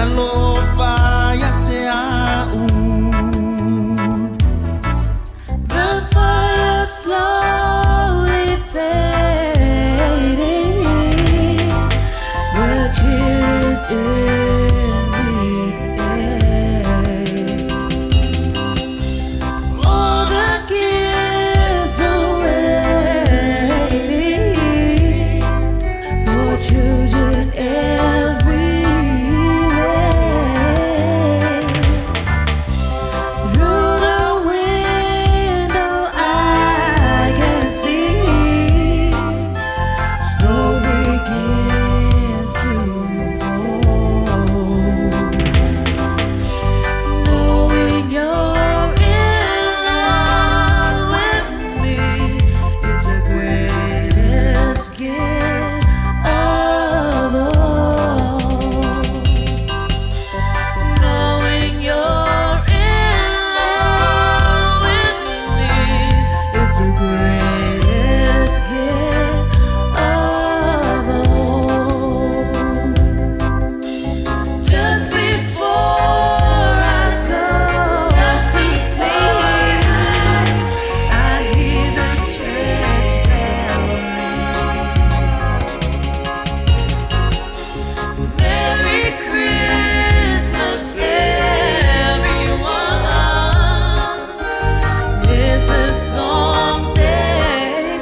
Hello, fire, te au. The fire slowly fading, the tears in the air. All the kids are waiting for children everywhere. Through the window I can see snow begins to fall. Knowing you're in love with me is the greatest gift of all. Knowing you're in love with me is the greatest gift of all. Just before I go, just I hear the church bell. Merry Christmas, everyone. It's the song they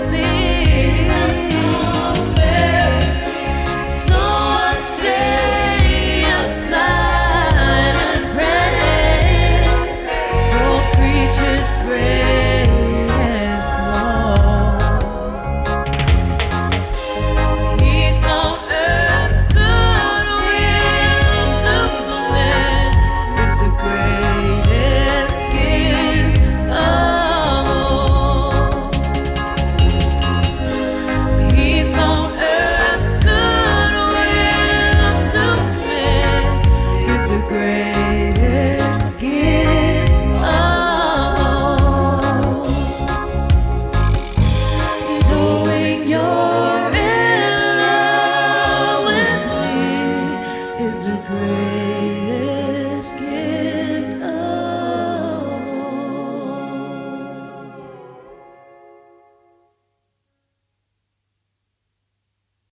sing. So I say a silent prayer for creatures great and small. Peace on earth, goodwill to men is the greatest gift of all. Peace on earth, goodwill to men is the greatest gift of all. Knowing you're in love with me is the greatest